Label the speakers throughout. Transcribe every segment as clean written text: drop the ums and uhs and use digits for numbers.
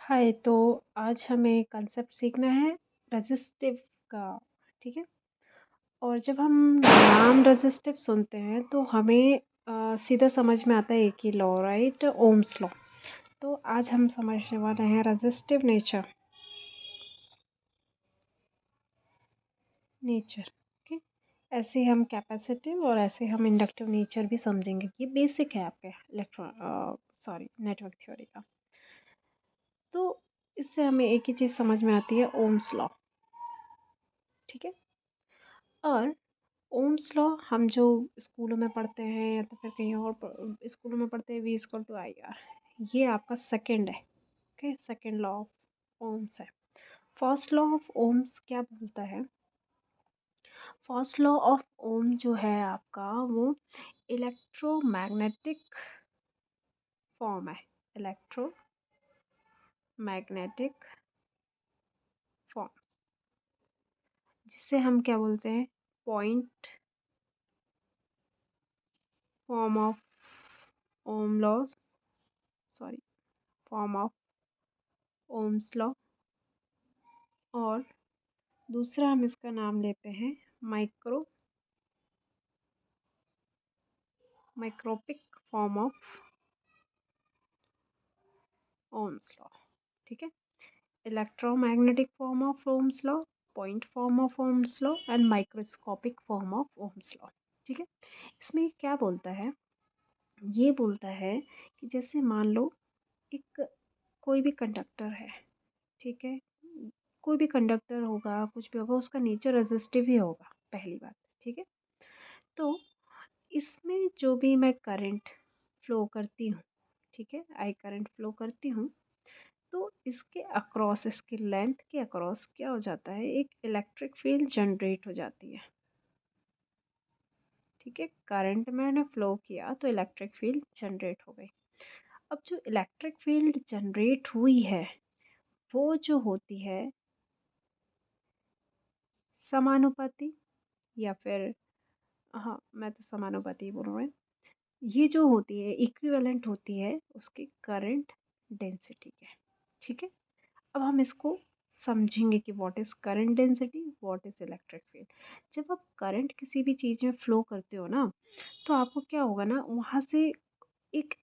Speaker 1: हाय, तो आज हमें कंसेप्ट सीखना है रेजिस्टिव का। ठीक है। और जब हम नाम रेजिस्टिव सुनते हैं तो हमें सीधा समझ में आता है एक ही लॉ, राइट? Ohm's law. तो आज हम समझने वाले हैं रेजिस्टिव नेचर। ओके। ऐसे हम कैपेसिटिव और ऐसे हम इंडक्टिव नेचर भी समझेंगे। ये बेसिक है आपके नेटवर्क थ्योरी का। तो इससे हमें एक ही चीज़ समझ में आती है, ओम्स लॉ। ठीक है। और ओम्स लॉ हम जो स्कूलों में पढ़ते हैं या तो फिर कहीं और स्कूलों में पढ़ते हैं, V=IR। ये आपका सेकंड है। Okay, second law of Ohm's है। फर्स्ट लॉ ऑफ ओम्स क्या बोलता है? फर्स्ट लॉ ऑफ ओम जो है आपका, वो इलेक्ट्रोमैग्नेटिक फॉर्म है। इलेक्ट्रोमैग्नेटिक फॉर्म, जिसे हम क्या बोलते हैं? Point form of Ohm law, sorry, form of Ohm's law. और दूसरा हम इसका नाम लेते हैं microscopic form of Ohm's law. ठीक है। Electromagnetic form of Ohm's law, point form of Ohm's law and microscopic form of Ohm's law. ठीक है। इसमें क्या बोलता है? ये बोलता है कि जैसे मान लो एक कोई भी कंडक्टर है। ठीक है। कोई भी कंडक्टर होगा, कुछ भी होगा, उसका नेचर रेजिस्टिव ही होगा, पहली बात। ठीक है। तो इसमें जो भी मैं करंट फ्लो करती हूँ, ठीक है, आई करंट फ्लो करती हूँ, तो इसके अक्रॉस, इसकी लेंथ के अक्रॉस क्या हो जाता है? एक इलेक्ट्रिक फील्ड जनरेट हो जाती है। ठीक है। करंट मैंने फ्लो किया तो इलेक्ट्रिक फील्ड जनरेट हो गई। अब जो इलेक्ट्रिक फील्ड जनरेट हुई है, वो जो होती है समानुपाती, या फिर, हाँ, मैं तो समानुपाती ही बोल रही हूँ। ये जो होती है इक्विवेलेंट होती है उसकी करंट डेंसिटी के। ठीक है। अब हम इसको समझेंगे कि what is current density, what is electric field. जब आप करंट किसी भी चीज़ में फ्लो करते हो ना, तो आपको क्या होगा ना, वहाँ से एक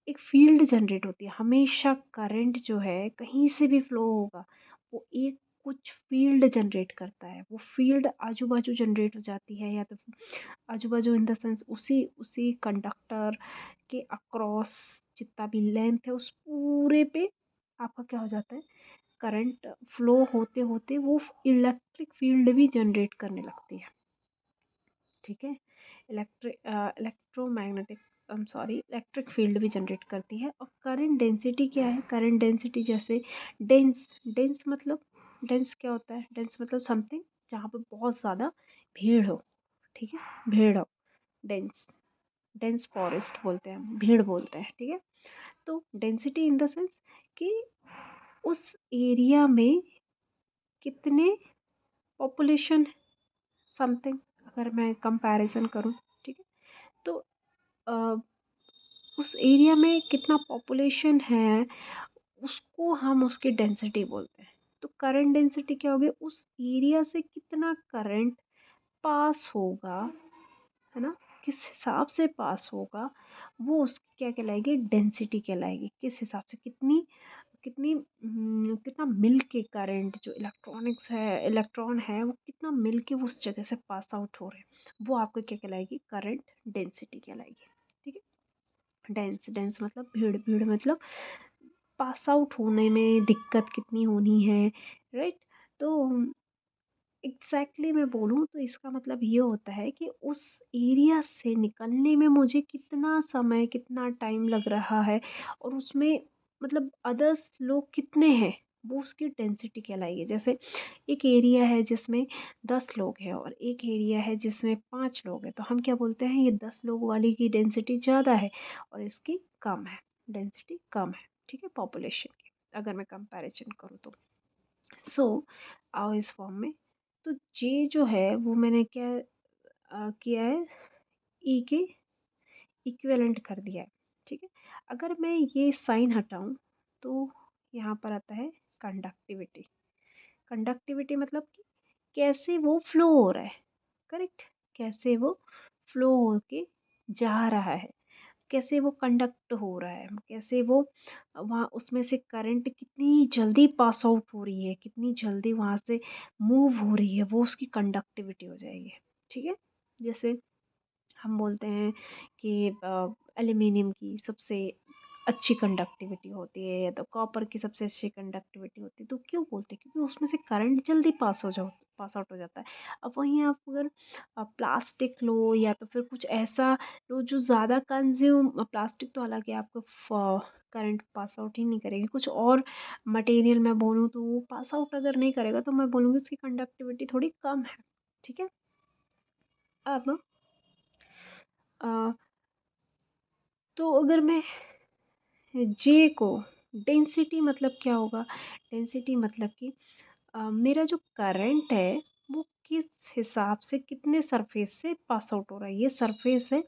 Speaker 1: एक फील्ड जनरेट होती है। हमेशा करंट जो है कहीं से भी फ्लो होगा, वो एक कुछ फील्ड जनरेट करता है। वो फील्ड आजू बाजू जनरेट हो जाती है, या तो आजू बाजू इन द सेंस उसी उसी कंडक्टर के अक्रॉस जितना भी लेंथ है, उस पूरे पे आपका क्या हो जाता है? करंट फ्लो होते होते वो इलेक्ट्रिक फील्ड भी जनरेट करने लगती है। ठीक है। इलेक्ट्रोमैग्नेटिक, इलेक्ट्रिक फील्ड भी जनरेट करती है। और करंट डेंसिटी क्या है? करंट डेंसिटी जैसे डेंस, डेंस मतलब, डेंस क्या होता है? डेंस मतलब समथिंग जहाँ पे बहुत ज़्यादा भीड़ हो। ठीक है। भीड़ हो, डेंस। डेंस फॉरेस्ट बोलते हैं हम, भीड़ बोलते हैं। ठीक है। तो डेंसिटी इन द सेंस कि उस एरिया में कितने पॉपुलेशन, समथिंग, अगर मैं कंपैरिजन करूँ। ठीक है। तो अ, उस एरिया में कितना पॉपुलेशन है, उसको हम उसकी डेंसिटी बोलते हैं। तो करंट डेंसिटी क्या होगी? उस एरिया से कितना करंट पास होगा, है ना, किस हिसाब से पास होगा, वो उसकी क्या कहलाएगी? डेंसिटी कहलाएगी। किस हिसाब से, कितनी कितनी कितना मिल के करंट, जो इलेक्ट्रॉन है, वो कितना मिल के वो उस जगह से पास आउट हो रहे हैं, वो आपको क्या कहलाएगी? करंट डेंसिटी कहलाएगी। ठीक है। डेंस, डेंस मतलब भीड़, भीड़ मतलब पास आउट होने में दिक्कत कितनी होनी है, राइट? तो एग्जैक्टली मैं बोलूँ तो इसका मतलब ये होता है कि उस एरिया से निकलने में मुझे कितना समय, कितना टाइम लग रहा है, और उसमें मतलब अदर्स लोग कितने हैं, वो उसकी डेंसिटी कहलाएगी। जैसे एक एरिया है जिसमें 10 लोग हैं और एक एरिया है जिसमें 5 लोग हैं, तो हम क्या बोलते हैं? ये 10 लोग वाली की डेंसिटी ज़्यादा है और इसकी कम है, डेंसिटी कम है। ठीक है, पॉपुलेशन की अगर मैं कंपैरिजन करूँ तो। सो आओ इस फॉर्म में। तो जे जो है वो मैंने क्या किया है? ई के इक्विवेलेंट कर दिया है। ठीक है। अगर मैं ये साइन हटाऊं तो यहाँ पर आता है कंडक्टिविटी। कंडक्टिविटी मतलब कि कैसे वो फ्लो हो रहा है, करेक्ट, कैसे वो फ्लो होके जा रहा है, कैसे वो कंडक्ट हो रहा है, कैसे वो वहाँ उसमें से करंट कितनी जल्दी पास आउट हो रही है, कितनी जल्दी वहाँ से मूव हो रही है, वो उसकी कंडक्टिविटी हो जाएगी। ठीक है, जैसे हम बोलते हैं कि एल्यूमिनियम की सबसे अच्छी कंडक्टिविटी होती है या तो कॉपर की सबसे अच्छी कंडक्टिविटी होती है, तो क्यों बोलते हैं? क्योंकि उसमें से करंट जल्दी पास आउट हो जाता है। अब वहीं आप अगर प्लास्टिक लो या तो फिर कुछ ऐसा लो जो ज़्यादा कंज्यूम, प्लास्टिक तो हालांकि आपको करंट पास आउट ही नहीं करेगी, कुछ और मटेरियल मैं बोलूँ तो वो पास आउट अगर नहीं करेगा तो मैं बोलूँगी उसकी कंडक्टिविटी थोड़ी कम है। ठीक है, अब अ, तो अगर मैं जे को, डेंसिटी मतलब क्या होगा? डेंसिटी मतलब कि मेरा जो करंट है वो किस हिसाब से कितने सरफेस से पास आउट हो रहा है, ये सरफेस है,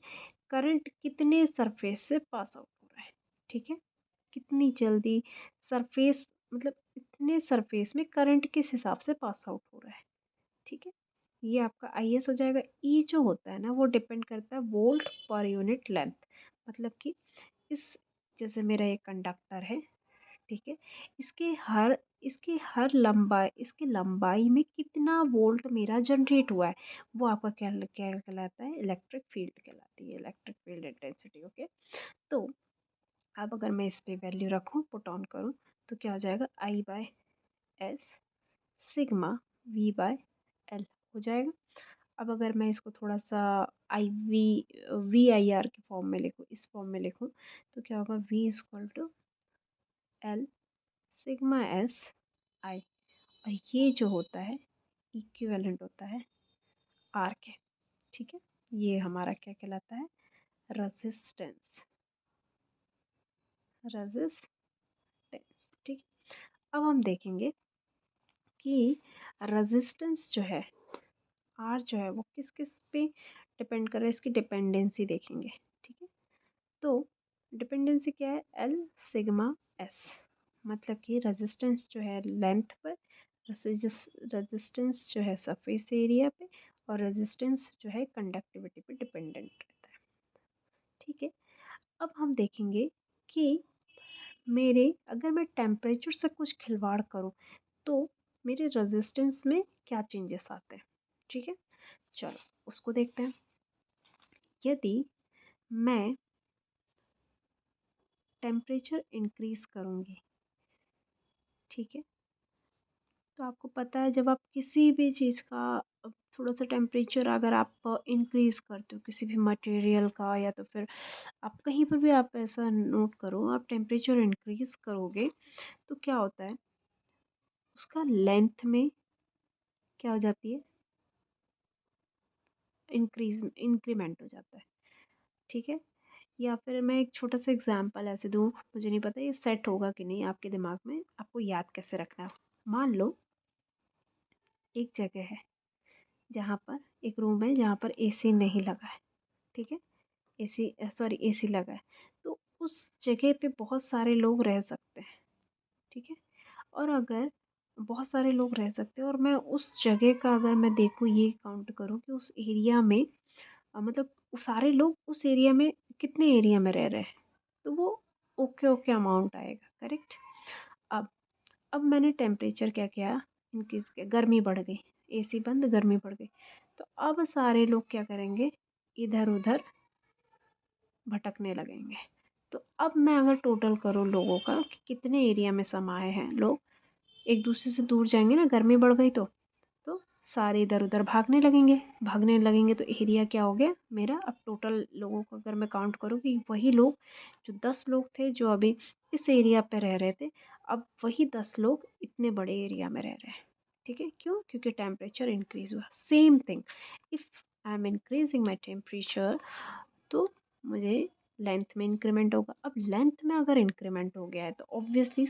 Speaker 1: करंट कितने सरफेस से पास आउट हो रहा है। ठीक है, कितनी जल्दी सरफेस, मतलब इतने सरफेस में करंट किस हिसाब से पास आउट हो रहा है। ठीक है, ये आपका आई एस हो जाएगा। ई जो होता है ना वो डिपेंड करता है वोल्ट पर यूनिट लेंथ, मतलब कि इस, जैसे मेरा ये कंडक्टर है, ठीक है, इसकी लंबाई में कितना वोल्ट मेरा जनरेट हुआ है, वो आपका क्या क्या कहलाता है? इलेक्ट्रिक फील्ड कहलाती है, इलेक्ट्रिक फील्ड इंटेंसिटी। ओके, तो अब अगर मैं इस पे वैल्यू रखूँ, पुट ऑन करूँ, तो क्या हो जाएगा? I by S sigma V by L हो जाएगा। अब अगर मैं इसको थोड़ा सा I V V I R के फॉर्म में लिखूँ, इस फॉर्म में लिखूँ, तो क्या होगा? V equal to L sigma S I, और ये जो होता है इक्विवेलेंट होता है आर के। ठीक है, ये हमारा क्या कहलाता है? Resistance, resistance. ठीक, अब हम देखेंगे कि रेजिस्टेंस जो है, आर जो है, वो किस किस पे डिपेंड कर रहा है, इसकी डिपेंडेंसी देखेंगे। ठीक है, तो डिपेंडेंसी क्या है? एल सिग्मा एस, मतलब कि रेजिस्टेंस जो है लेंथ पर, रेजिस्टेंस जो है सरफेस एरिया पे, और रेजिस्टेंस जो है कंडक्टिविटी पे डिपेंडेंट रहता है। ठीक है, अब हम देखेंगे कि मेरे, अगर मैं टेम्परेचर से कुछ खिलवाड़ करूँ तो मेरे रेजिस्टेंस में क्या चेंजेस आते हैं। ठीक है, चलो उसको देखते हैं। यदि मैं टेम्परेचर इंक्रीज करूँगी, ठीक है, तो आपको पता है जब आप किसी भी चीज़ का थोड़ा सा टेम्परेचर अगर आप इंक्रीज करते हो, किसी भी मटेरियल का, या तो फिर आप कहीं पर भी आप ऐसा नोट करो, आप टेम्परेचर इंक्रीज करोगे तो क्या होता है? उसका लेंथ में क्या हो जाती है? इंक्रीमेंट हो जाता है। ठीक है, या फिर मैं एक छोटा सा एग्जांपल ऐसे दूँ, मुझे नहीं पता ये सेट होगा कि नहीं आपके दिमाग में, आपको याद कैसे रखना है। मान लो एक जगह है जहाँ पर, एक रूम है जहाँ पर एसी नहीं लगा है। ठीक है, एसी, सॉरी, एसी लगा है, तो उस जगह पे बहुत सारे लोग रह सकते हैं। ठीक है, और अगर बहुत सारे लोग रह सकते हैं और मैं उस जगह का अगर मैं देखूँ, ये काउंट करूँ कि उस एरिया में मतलब वो सारे लोग उस एरिया में कितने एरिया में रह रहे हैं, तो वो ओके ओके अमाउंट आएगा, करेक्ट। अब अब मैंने टेम्परेचर क्या किया? इंक्रीज किया, गर्मी बढ़ गई, एसी बंद, गर्मी बढ़ गई, तो अब सारे लोग क्या करेंगे? इधर उधर भटकने लगेंगे। तो अब मैं अगर टोटल करूँ लोगों का कि कितने एरिया में समाये हैं लोग, एक दूसरे से दूर जाएंगे ना, गर्मी बढ़ गई तो सारे इधर उधर भागने लगेंगे, तो एरिया क्या हो गया मेरा? अब टोटल लोगों को अगर मैं काउंट करूँ कि वही लोग, जो 10 लोग थे जो अभी इस एरिया पे रह रहे थे, अब वही 10 लोग इतने बड़े एरिया में रह रहे हैं। ठीक है, क्यों? क्योंकि टेम्परेचर इंक्रीज हुआ। Same thing, if I am increasing my temperature, तो मुझे लेंथ में इंक्रीमेंट होगा। अब लेंथ में अगर इंक्रीमेंट हो गया है तो ऑब्वियसली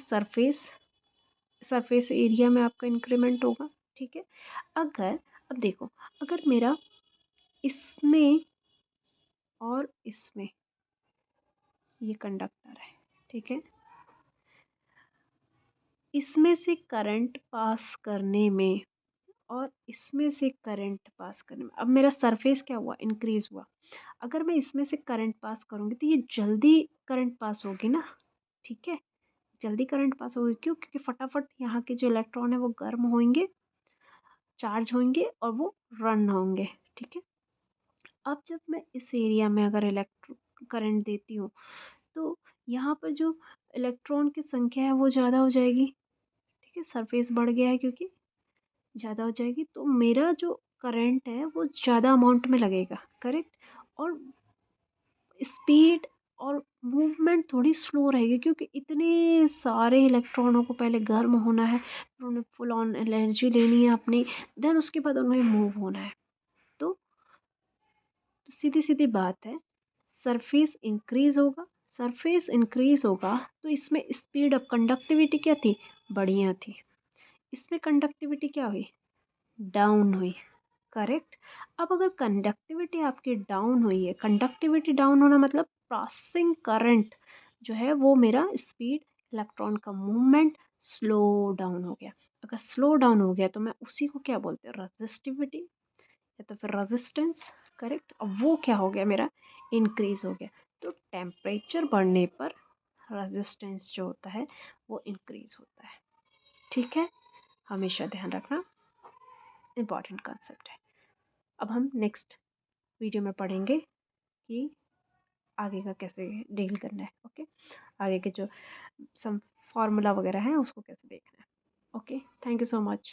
Speaker 1: सरफेस एरिया में आपका इंक्रीमेंट होगा। ठीक है, अगर, अब देखो, अगर मेरा इसमें और इसमें ये कंडक्टर है, ठीक है, इसमें से करंट पास करने में और इसमें से करंट पास करने में, अब मेरा सरफेस क्या हुआ, इंक्रीज हुआ। अगर मैं इसमें से करंट पास करूँगी तो ये जल्दी करंट पास होगी ना, ठीक है, जल्दी करंट पास होगी। क्यों? क्योंकि फटाफट यहाँ के जो इलेक्ट्रॉन है वो गर्म होंगे, चार्ज होंगे और वो रन होंगे, ठीक है। अब जब मैं इस एरिया में अगर इलेक्ट्रो करंट देती हूँ तो यहाँ पर जो इलेक्ट्रॉन की संख्या है वो ज़्यादा हो जाएगी, ठीक है, सरफेस बढ़ गया है क्योंकि ज़्यादा हो जाएगी, तो मेरा जो करंट है वो ज़्यादा अमाउंट में लगेगा, करेक्ट। और स्पीड और मूवमेंट थोड़ी स्लो रहेगी क्योंकि इतने सारे इलेक्ट्रॉनों को पहले गर्म होना है, फिर उन्हें फुल ऑन एनर्जी लेनी है अपनी, देन उसके बाद उन्हें मूव होना है। तो सीधी सीधी बात है, सरफेस इंक्रीज होगा, सरफेस इंक्रीज होगा तो इसमें स्पीड ऑफ कंडक्टिविटी क्या थी, बढ़िया थी। इसमें कंडक्टिविटी क्या हुई, डाउन हुई, करेक्ट। अब अगर कंडक्टिविटी आपकी डाउन हुई है, कंडक्टिविटी डाउन होना मतलब पासिंग करंट जो है वो मेरा स्पीड, इलेक्ट्रॉन का मूवमेंट स्लो डाउन हो गया। अगर स्लो डाउन हो गया तो मैं उसी को क्या बोलते हैं, रजिस्टिविटी या तो फिर रेजिस्टेंस, करेक्ट। अब वो क्या हो गया मेरा, इंक्रीज हो गया। तो टेम्परेचर बढ़ने पर रेजिस्टेंस जो होता है वो इंक्रीज होता है, ठीक है, हमेशा ध्यान रखना, इम्पॉर्टेंट कंसेप्ट है। अब हम नेक्स्ट वीडियो में पढ़ेंगे कि आगे का कैसे डील करना है, ओके, आगे के जो सम फार्मूला वगैरह हैं उसको कैसे देखना है। Okay, thank you so much.